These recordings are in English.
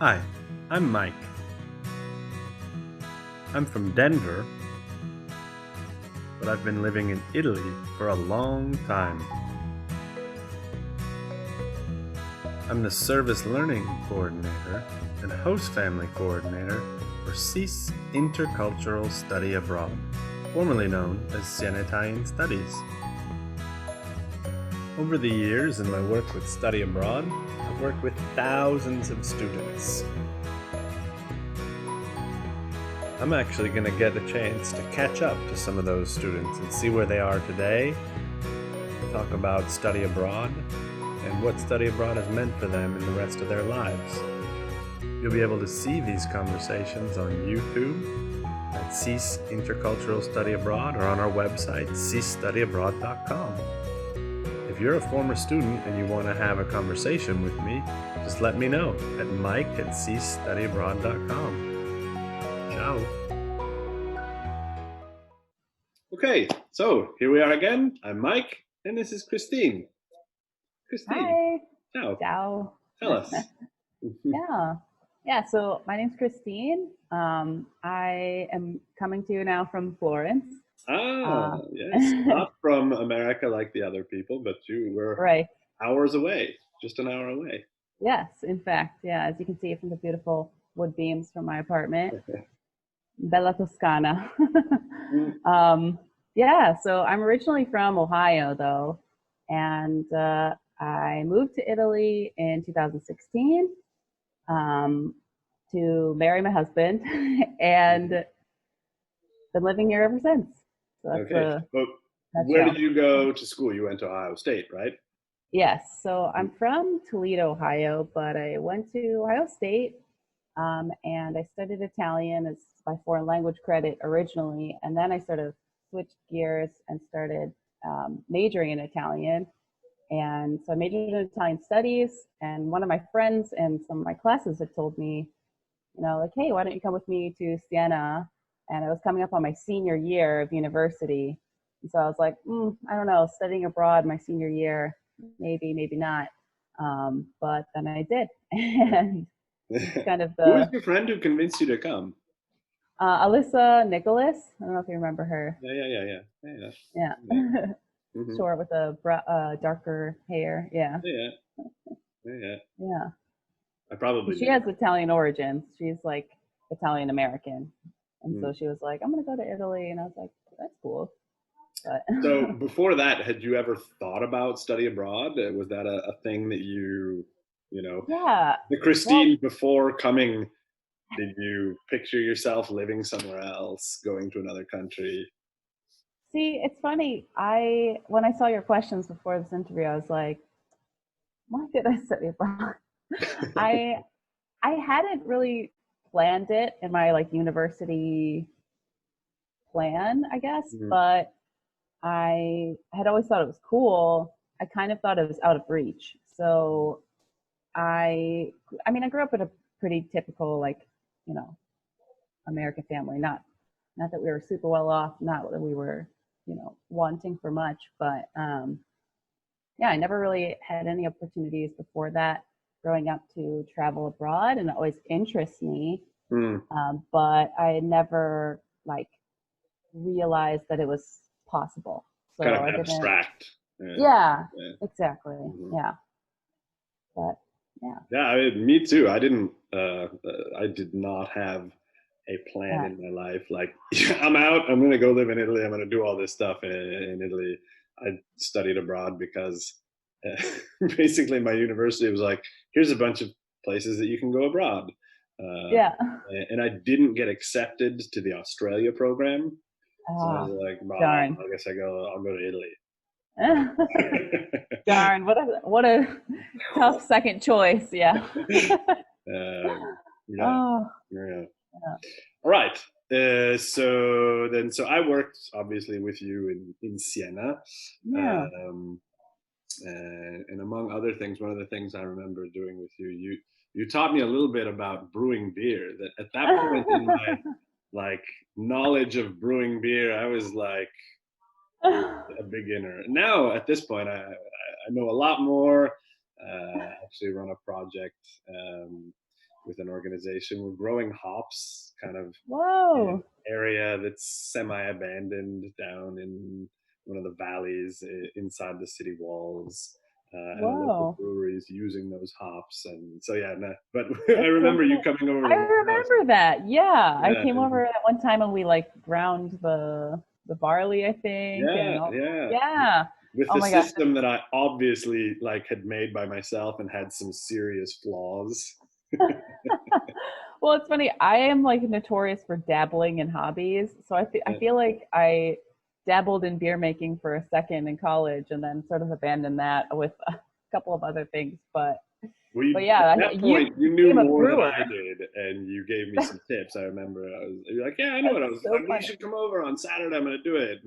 Hi, I'm Mike. I'm from Denver, but I've been living in Italy for a long time. I'm the Service Learning Coordinator and Host Family Coordinator for SIS Intercultural Study Abroad, formerly known as Siena Italian Studies. Over the years in my work with Study Abroad, I've worked with thousands of students. I'm actually going to get a chance to catch up to some of those students and see where they are today, talk about study abroad, and what study abroad has meant for them in the rest of their lives. You'll be able to see these conversations on YouTube at SIS Intercultural Study Abroad or on our website, sisstudyabroad.com. If you're a former student and you want to have a conversation with me, just let me know at mike@sisstudyabroad.com. Ciao. Okay, so here we are again. I'm Mike, and this is Christine. Christine, Hi. ciao. Ciao. Tell us. Yeah. Yeah. So my name's Christine. I am coming to you now from Florence. Yes, not from America like the other people, but you were Right. hours away, just an hour away. Yes. In fact, yeah. As you can see from the beautiful wood beams from my apartment, Bella Toscana. Mm. Yeah. So I'm originally from Ohio, though, and I moved to Italy in 2016 um, to marry my husband, and been living here ever since. So that's Okay, a but where did nutshell. you go to school? You went to Ohio State, right? Yes. So I'm from Toledo, Ohio, but I went to Ohio State and I studied Italian as my foreign language credit originally. And then I sort of switched gears and started majoring in Italian. And so I majored in Italian studies. And one of my friends and some of my classes had told me, like, hey, why don't you come with me to Siena? And I was coming up on my senior year of university. And so I was like, I don't know, studying abroad my senior year, maybe not. But then I did. And it's kind of Who is the your friend who convinced you to come? Alyssa Nicholas. I don't know if you remember her. Yeah. Yeah. Yeah. Hmm. Short with a darker hair. Yeah. Yeah, yeah. Yeah. I probably She knew has her. Italian origins. She's like Italian American. And Mm. so she was like, I'm going to go to Italy. And I was like, that's cool. But So before that, had you ever thought about study abroad? Was that a thing that you know, yeah, the well, Christine before coming, did you picture yourself living somewhere else, going to another country? see, it's funny. When I saw your questions before this interview, I was like, why did I study abroad? I I hadn't really planned it in my like university plan, I guess, Mhm. but I had always thought it was cool. I kind of thought it was out of reach. So I grew up in a pretty typical like, you know, American family. Not that we were super well off, not that we were, wanting for much, but yeah, I never really had any opportunities before that growing up to travel abroad, and it always interests me. Mm, But I never like realized that it was possible. kind So of I didn't. abstract. Yeah, Yeah, yeah. exactly. Mhm. Yeah, but yeah, Yeah, me too. I did not have a plan yeah. in my life. Like, I'm out. I'm gonna go live in Italy. I'm gonna do all this stuff in Italy. I studied abroad because uh, basically my university was like, here's a bunch of places that you can go abroad, uh, Yeah. and I didn't get accepted to the Australia program. So I Ah, was like, well, darn. I guess I'll go to Italy. Darn, what a tough second choice. Yeah. Yeah, Oh, yeah. yeah. All right. So I worked obviously with you in Siena, Yeah. um, and among other things, one of the things I remember doing with you taught me a little bit about brewing beer. That at that point in my like knowledge of brewing beer, I was like a beginner. Now at this point, I know a lot more. Actually, run a project. with an organization. We're growing hops, kind of in an Whoa. area that's semi-abandoned down in one of the valleys inside the city walls. And a local Whoa. brewery is using those hops, and so yeah. No, but I That's so remember you cool. coming over I to my house. remember that. Yeah. I Yeah, came and over at one time and we like ground the barley, I think, and yeah, all. yeah. Yeah. With Oh the my gosh. system that I obviously like had made by myself and had some serious flaws. Well, it's funny. I am like notorious for dabbling in hobbies. So I Yeah. feel like I dabbled in beer making for a second in college and then sort of abandoned that with a couple of other things. Well, But at yeah, that you point, you knew became a more than brewer. I did, and you gave me some tips. I remember you're like, "Yeah, I know what That's I was. so You funny. should come over on Saturday. I'm going to do it."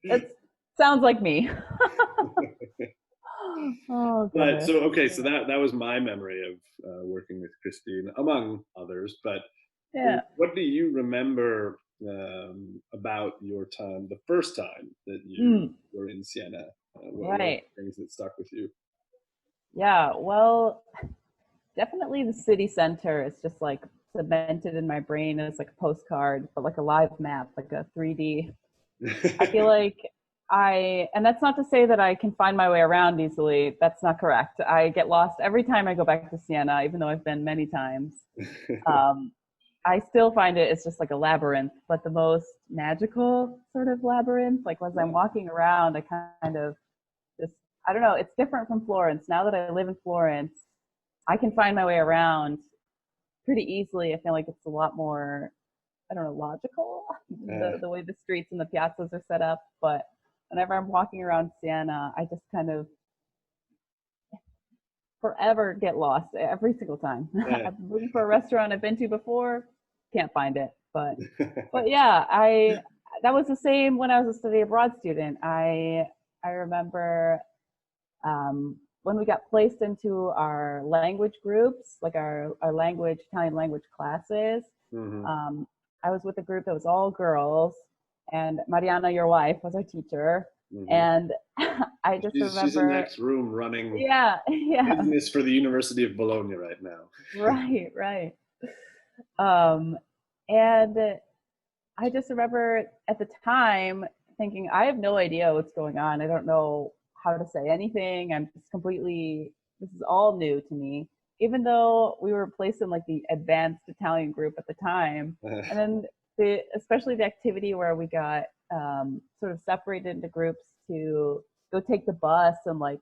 It sounds like me. Oh But goodness. so okay, so that was my memory of working with Christine, among others. But Yeah. what do you remember about your time, the first time that you Mm, were in Siena? What were right. the things that stuck with you? Yeah. Well, definitely the city center is just like cemented in my brain as like a postcard, but like a live map, like a 3D. I feel like and that's not to say that I can find my way around easily. That's not correct. I get lost every time I go back to Siena, even though I've been many times. Um, I still find it's just like a labyrinth, but the most magical sort of labyrinth. Like as I'm Yeah. walking around, I kind of just, I don't know, it's different from Florence. Now that I live in Florence, I can find my way around pretty easily. I feel like it's a lot more, I don't know, logical, Uh, the way the streets and the piazzas are set up. But whenever I'm walking around Siena, I just kind of forever get lost every single time. uh, I'm looking for a restaurant I've been to before, can't find it. But yeah, I that was the same when I was a study abroad student. I remember when we got placed into our language groups, like our language, Italian language classes, mhm, um, I was with a group that was all girls, and Mariana, your wife, was our teacher. mhm. And I just She's in the remember, next room running yeah, yeah, business for the University of Bologna right now. right, right. Um, and I just remember at the time thinking, I have no idea what's going on. I don't know how to say anything. I'm just completely, this is all new to me, even though we were placed in like the advanced Italian group at the time. And then especially the activity where we got sort of separated into groups to go take the bus and like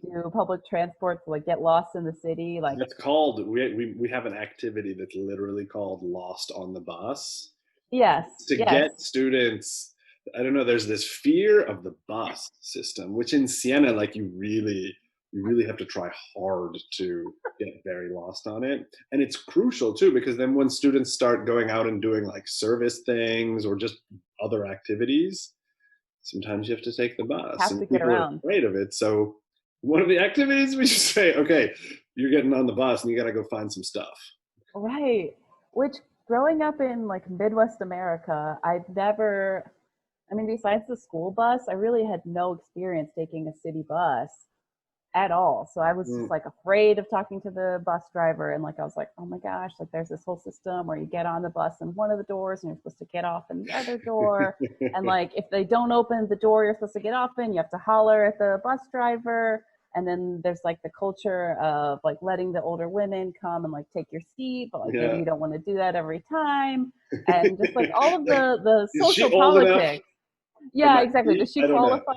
do public transport to like get lost in the city. Like, That's called we have an activity that's literally called Lost on the Bus. yes, To yes, get students, I don't know, there's this fear of the bus system, which in Siena, like you really have to try hard to get very lost on it. And it's crucial too, because then when students start going out and doing like service things or just other activities, sometimes you have to take the bus have and to get people are around. afraid of it. So one of the activities we just say, okay, you're getting on the bus and you got to go find some stuff. Right. Which growing up in like Midwest America, I'd never, I mean, besides the school bus, I really had no experience taking a city bus at all. So I was just Mm. like afraid of talking to the bus driver. And like, I was like, oh my gosh, like there's this whole system where you get on the bus in one of the doors and you're supposed to get off in the other door. And like, if they don't open the door you're supposed to get off in, you have to holler at the bus driver. And then there's like the culture of like letting the older women come and like take your seat, but like maybe Yeah. you don't want to do that every time. And just like all of the Is she social old enough politics. for Yeah, my exactly. seat? Does she I don't know. qualify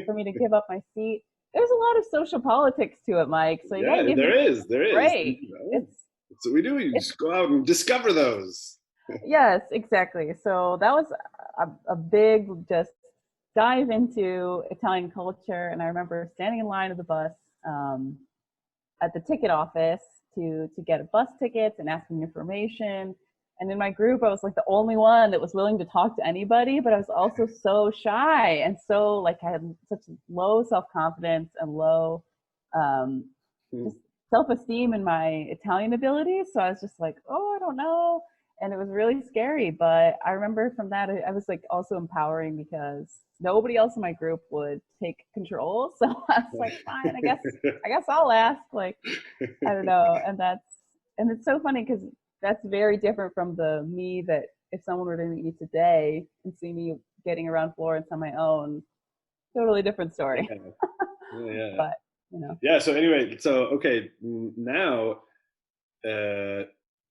for me to give up my seat? There's a lot of social politics to it, Mike. So you got to Yeah, give there me is. There a is. break. You know, It's that's what we do. You it's just go out and discover those. yes, exactly. So that was a big just dive into Italian culture, and I remember standing in line at the bus um, at the ticket office to get bus tickets and asking information. And in my group, I was like the only one that was willing to talk to anybody, but I was also so shy and so like I had such low self confidence and low um, Hmm. just self esteem in my Italian abilities. So I was just like, oh, I don't know. and it was really scary. But I remember from that, I was like also empowering because nobody else in my group would take control. So I was like, fine, I guess I'll ask. Like, I don't know. And it's so funny because that's very different from the me that if someone were to meet me today and see me getting around Florence on my own, totally different story. Yeah, yeah, But, you know, yeah. So anyway, so okay, now uh,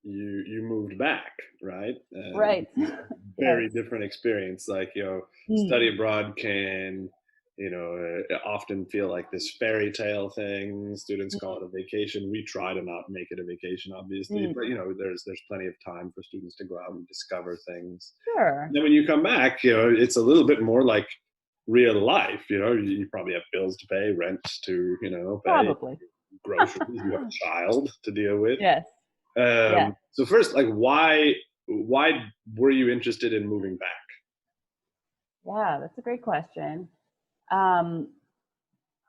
you moved back, right? right. Which is a Yes. very different experience. Like study Mm, abroad can often feel like this fairy tale thing. Students call mm, it a vacation. We try to not make it a vacation, obviously, mm. but there's plenty of time for students to go out and discover things. Sure. Then when you come back, it's a little bit more like real life. You probably have bills to pay, rent to pay, Probably. groceries. You have a child to deal with. Yes. Yes. So first, like, why were you interested in moving back? Yeah, that's a great question. Um,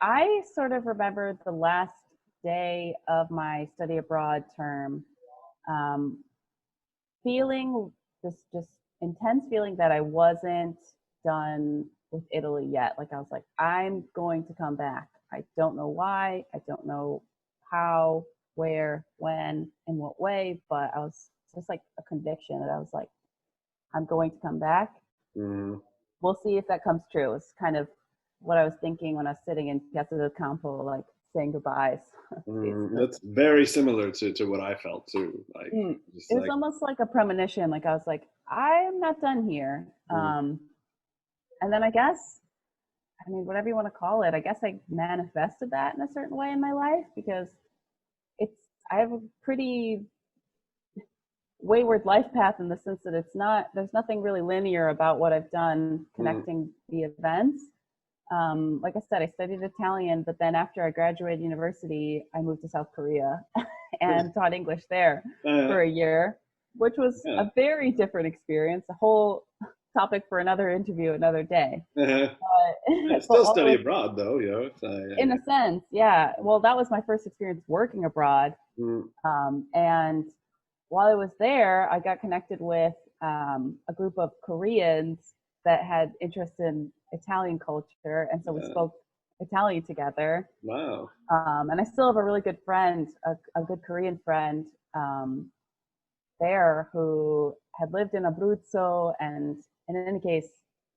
I sort of remember the last day of my study abroad term, um, feeling this just intense feeling that I wasn't done with Italy yet. Like I was like, I'm going to come back. I don't know why. I don't know how, where, when, in what way, but I was just like a conviction that I was like, I'm going to come back. Mm, We'll see if that comes true. It's kind of what I was thinking when I was sitting in Piazza del Campo, like saying goodbyes, basically. that's very similar to what I felt too. Like, Mm. just It was like, almost like a premonition. Like I was like, I'm not done here. mm, And then I guess, I mean, whatever you want to call it, I guess I manifested that in a certain way in my life because it's, I have a pretty wayward life path in the sense that it's not, there's nothing really linear about what I've done mm, connecting the events. Like I said, I studied Italian, but then after I graduated university, I moved to South Korea and taught English there uh, for a year, which was yeah. a very different experience, a whole topic for another interview another day. Uh-huh. Yeah, But still while I study was, abroad though, in a sense, yeah, well, that was my first experience working abroad. mm, And while I was there, I got connected with a group of Koreans that had interest in Italian culture, and so we yeah. spoke Italian together. Wow. And I still have a really good friend, a good Korean friend um, there who had lived in Abruzzo. And in any case,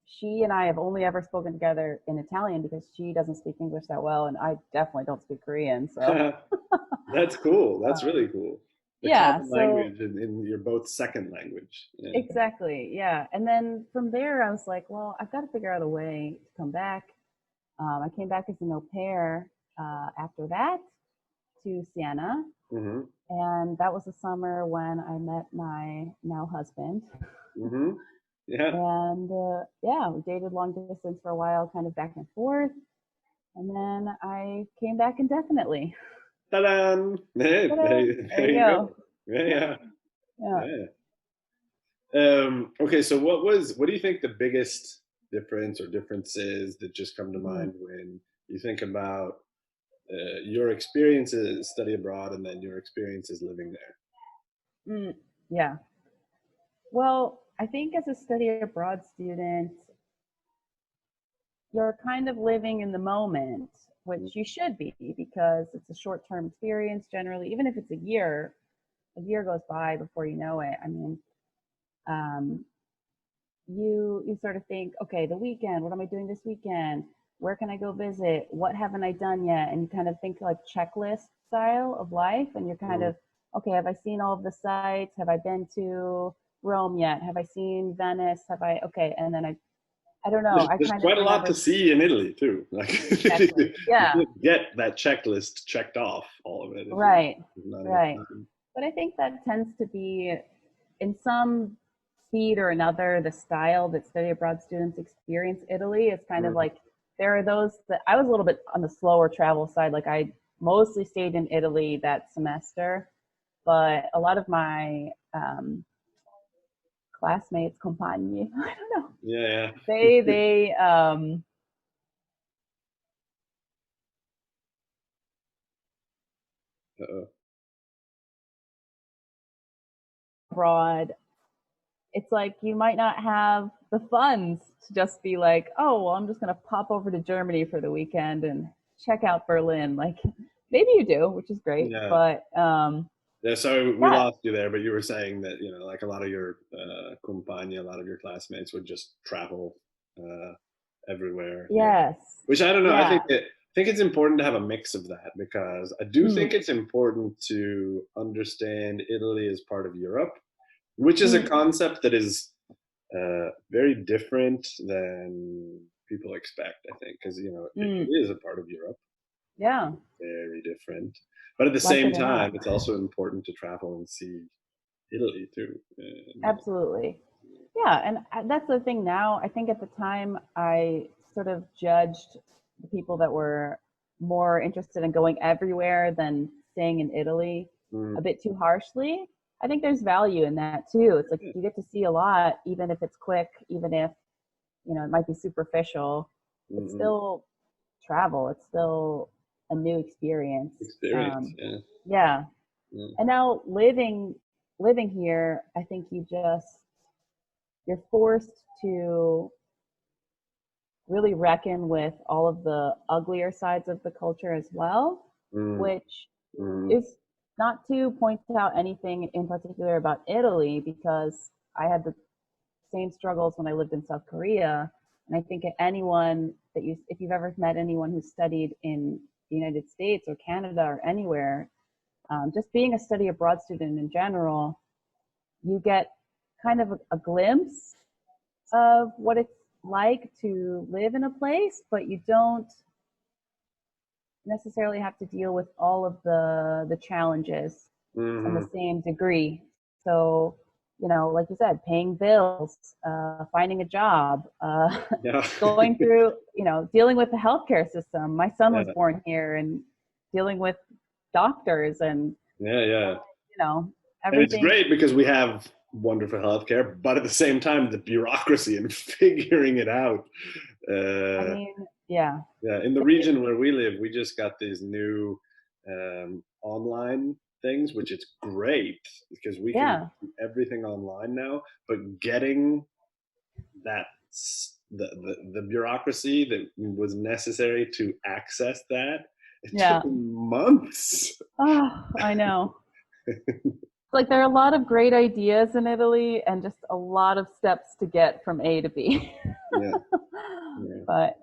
she and I have only ever spoken together in Italian because she doesn't speak English that well, and I definitely don't speak Korean. So, That's cool. That's um, really cool. The yeah, common so language in your both second language. Yeah. exactly. Yeah. And then from there, I was like, well, I've got to figure out a way to come back. I came back as an au pair after that to Siena. Mm-hmm. And that was the summer when I met my now husband. Mm-hmm. Yeah. And yeah, we dated long distance for a while, kind of back and forth. And then I came back indefinitely. Ta-da! Hey, Ta-da! There there you you go. go. Yeah, Yeah. yeah. Okay, so what do you think the biggest difference or differences that just come to Mhm. mind when you think about your experiences study abroad and then your experiences living there? Mm, yeah. Well, I think as a study abroad student, you're kind of living in the moment, which you should be because it's a short term experience generally. Even if it's a year goes by before you know it. I mean, um, you sort of think, okay, the weekend, what am I doing this weekend? Where can I go visit? What haven't I done yet? And you kind of think like checklist style of life, and you're kind Mm. of, okay, have I seen all of the sites? Have I been to Rome yet? Have I seen Venice? Have I? Okay, and then I don't know. I There's kind of quite a lot to remember see in Italy too. Like exactly. you Yeah. can't get that checklist checked off all of it if Right. there's not enough Right. time. But I think that tends to be, in some speed or another, the style that study abroad students experience Italy is kind of Mm. like there are those that I was a little bit on the slower travel side. Like I mostly stayed in Italy that semester, but a lot of my classmates, compagni, I don't know, Yeah, they yeah. abroad it's like you might not have the funds to just be like, oh, well, I'm just going to pop over to Germany for the weekend and check out Berlin. Like maybe you do, which is great, Yeah. but Yeah, so we yeah, lost you there, but you were saying that, like a lot of your compagni, a lot of your classmates would just travel uh, everywhere. Yeah. yes, Which I don't know. yeah, I think it's important to have a mix of that because I do mm, think it's important to understand Italy as part of Europe, which is a mm, concept that is very different than people expect. I think because it mm, is a part of Europe, yeah, very different. But at the like same it or time, not. it's also important to travel and see Italy too. Absolutely. Yeah, and that's the thing now. I think at the time I sort of judged the people that were more interested in going everywhere than staying in Italy a Mm, bit too harshly. I think there's value in that too. It's like yeah. you get to see a lot, even if it's quick, even if, it might be superficial. It's Mm-mm. still travel. It's still a new experience. Experience, yeah. Yeah. Mm, And now living here, I think you're forced to really reckon with all of the uglier sides of the culture as well, mm, which mm, is not to point out anything in particular about Italy, because I had the same struggles when I lived in South Korea. And I think anyone if you've ever met anyone who studied in the United States or Canada or anywhere, just being a study abroad student in general, you get kind of a glimpse of what it's like to live in a place, but you don't necessarily have to deal with all of the challenges in the mhm. same degree. So, like you said, paying bills, finding a job, Yeah. going through, dealing with the healthcare system. My son was Yeah. born here, and dealing with doctors and, Yeah, yeah. you know, And it's everything. great because we have wonderful healthcare, but at the same time, the bureaucracy and figuring it out. I Uh, mean, yeah, yeah, in the region where we live, we just got these new online things, which is great because we can yeah, do everything online now. But getting that the bureaucracy that was necessary to access that, it took yeah. months. Oh, I know. Like there are a lot of great ideas in Italy and just a lot of steps to get from A to B. Yeah, yeah. But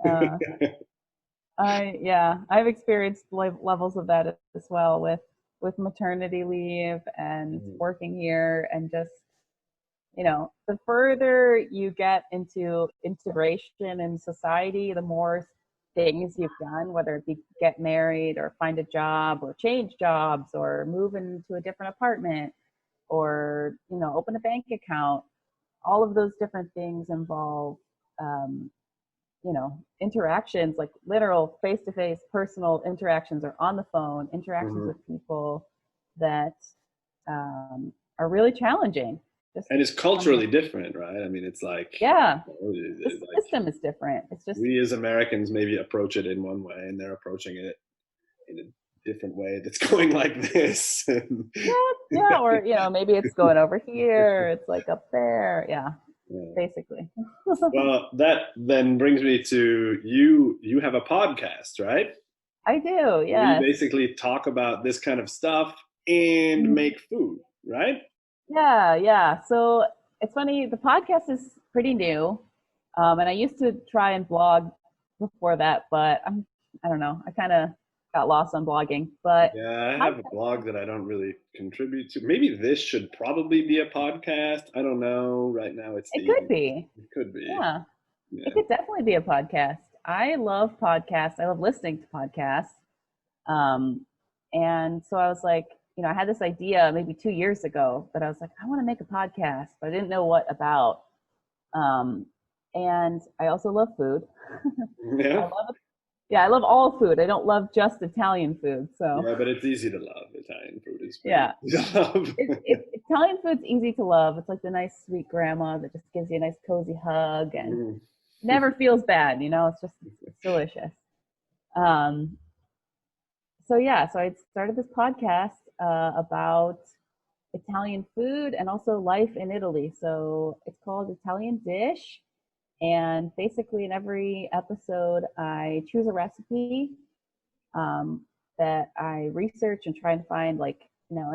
I've experienced levels of that as well with maternity leave and Mm, working here, and just, the further you get into integration in society, the more things you've done, whether it be get married or find a job or change jobs or move into a different apartment or, open a bank account. All of those different things involve, um, interactions, like literal face-to-face personal interactions, or on the phone interactions mhm. with people that, um, are really challenging, just And it's from culturally different, right? I mean, it's yeah, the like system is different. It's just, we as Americans maybe approach it in one way, and they're approaching it in a different way that's going like this. yeah, yeah, or maybe it's going over here, it's like up there, yeah, Yeah. basically. Well, that then brings me to you. You have a podcast, right? I do, Where you yes. basically talk about this kind of stuff and Mhm. make food, right? Yeah, yeah. So it's funny, the podcast is pretty new. And I used to try and blog before that, but I don't know, I kind of got lost on blogging. But Yeah, I have a podcasting, blog that I don't really contribute to. Maybe this should probably be a podcast. I don't know. Right now, it's it the could be. it could be. Yeah, it Yeah. could definitely be a podcast. I love podcasts. I love listening to podcasts. Um, and so I was like, I had this idea maybe 2 years ago, but I was like, I want to make a podcast, but I didn't know what about. Um, and I also love food. I Yeah. love it. Yeah, I love all food. I don't love just Italian food. So Yeah, but it's easy to love. Italian food is pretty yeah, easy to love. Italian food's easy to love. It's like the nice sweet grandma that just gives you a nice cozy hug and Mm. never feels bad. It's delicious. Um, so yeah, so I started this podcast about Italian food and also life in Italy. So it's called Italian Dish. And basically, in every episode, I choose a recipe um, that I research and try and find, like,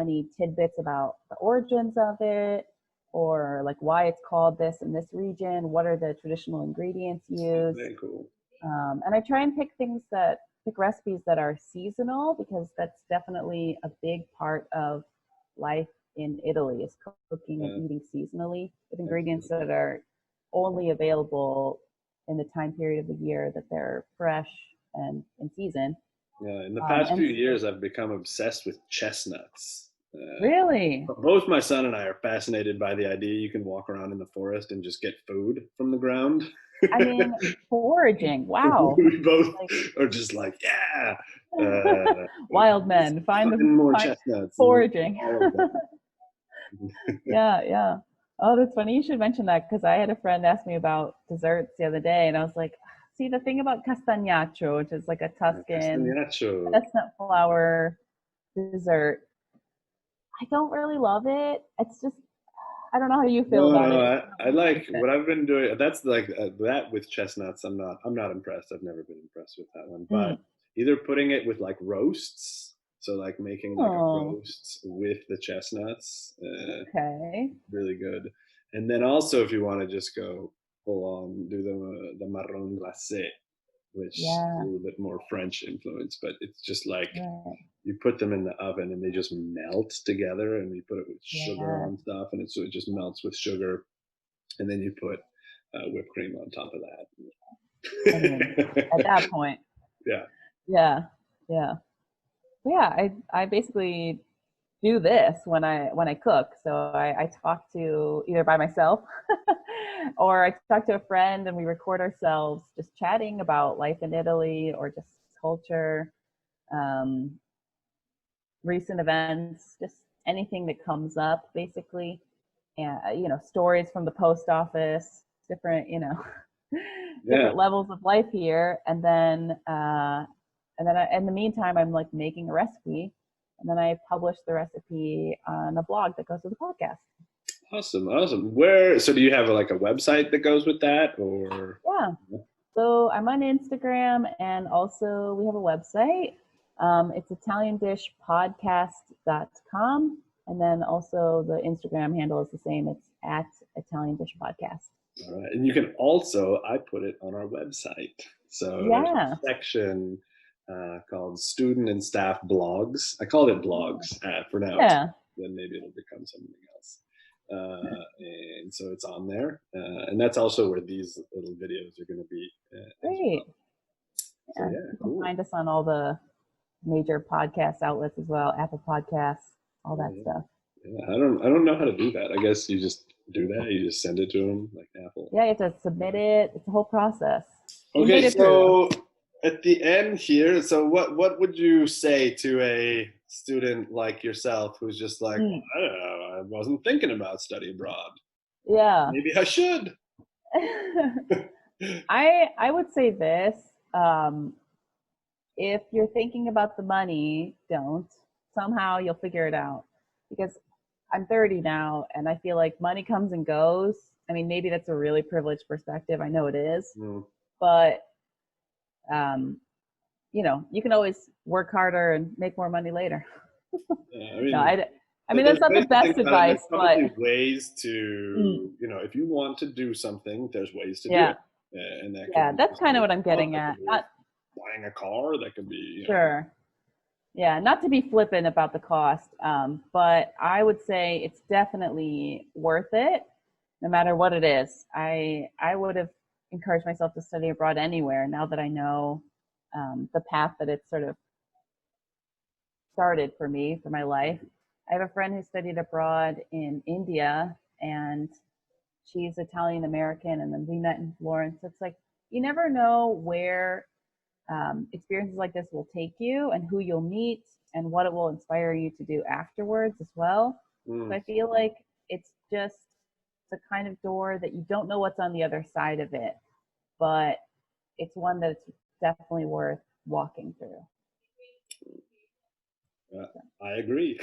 any tidbits about the origins of it, or like why it's called this in this region, what are the traditional ingredients used. Very cool. And I try and pick recipes that are seasonal, because that's definitely a big part of life in Italy, is cooking and Yeah, eating seasonally with ingredients absolutely. that are only available in the time period of the year that they're fresh and in season. Yeah, in the past And few years, I've become obsessed with chestnuts. really, Both my son and I are fascinated by the idea you can walk around in the forest and just get food from the ground. I mean, foraging, wow. We both Like are just like, yeah, uh, wild just men, find more find chestnuts, foraging. all of them. Yeah, yeah. Oh, that's funny. You should mention that, because I had a friend ask me about desserts the other day, and I was like, see, the thing about castagnaccio, which is like a Tuscan Castagnaccio. chestnut flour dessert, I don't really love it. It's just, I don't know how you feel No, about no, it. I I don't like taste it. what I've been doing. That's like that with chestnuts. I'm not impressed. I've never been impressed with that one. Mm. But either putting it with like roasts, so like making like a Oh, roast with the chestnuts, okay. really good. And then also, if you want to just go full on, do the marron glacé, which is a Yeah, little bit more French influence, but it's just like right. you put them in the oven and they just melt together, and you put it with sugar Yeah. on stuff, and so it just melts with sugar, and then you put whipped cream on top of I mean, that. at that point, Yeah. yeah, yeah. But yeah, I basically do this when I cook. So I talk to either by myself or I talk to a friend, and we record ourselves just chatting about life in Italy or just culture, um, recent events, just anything that comes up, basically. And stories from the post office, different, Yeah. different levels of life here. And then in the meantime, I'm like making a recipe, and then I publish the recipe on a blog that goes with the podcast. Awesome. Awesome. Where, so do you have like a website that goes with that, or? Yeah. So I'm on Instagram, and also we have a website. It's ItalianDishPodcast.com. And then also the Instagram handle is the same. It's at Italian Dish Podcast. All right. And you can also, I put it on our website. So there's Yeah. a section called Student and Staff Blogs. I called it blogs for now. Yeah. Then maybe it'll become something else. And so it's on there. And that's also where these little videos are going to be as Great. well. So Yeah. yeah, You can cool. find us on all the major podcast outlets as well, Apple Podcasts, all that Yeah, stuff. yeah. I don't know how to do that. I guess you just do that. You just send it to them like Apple. Yeah, you have to submit it. It's a whole process. We made Okay, it through. so at the end here, so what would you say to a student like yourself who's just like, well, Mm. I don't know, I wasn't thinking about study abroad. Yeah. Maybe I should. I would say this. Um, if you're thinking about the money, don't. Somehow you'll figure it out. Because I'm 30 now, and I feel like money comes and goes. I mean, maybe that's a really privileged perspective. I know it is. Mm, But, um, you can always work harder and make more money later. yeah, No, I mean, there's that's not the ways to think best about it. There's advice, but probably ways to, mm, if you want to do something, there's ways to do yeah, it. And that could yeah, be that's just kind of doing what I'm stuff, getting that at. could be Not buying a car, that could be, sure. Yeah, not to be flippant about the cost, but I would say it's definitely worth it, no matter what it is. I would have encouraged myself to study abroad anywhere now that I know the path that it's sort of started for me for my life. I have a friend who studied abroad in India, and she's Italian American, and then we met in Florence. It's like you never know where experiences like this will take you, and who you'll meet, and what it will inspire you to do afterwards as well. So mm, I feel like it's just the kind of door that you don't know what's on the other side of it, but it's one that's definitely worth walking through. yeah, I I agree.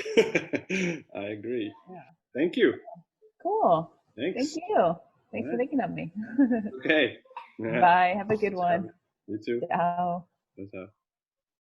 I agree. Yeah. Thank you. Cool. Thank Thanks. you. All Thanks for right. thinking of me. Okay. Yeah. Bye. Have a good one. You too. Ciao. Ciao.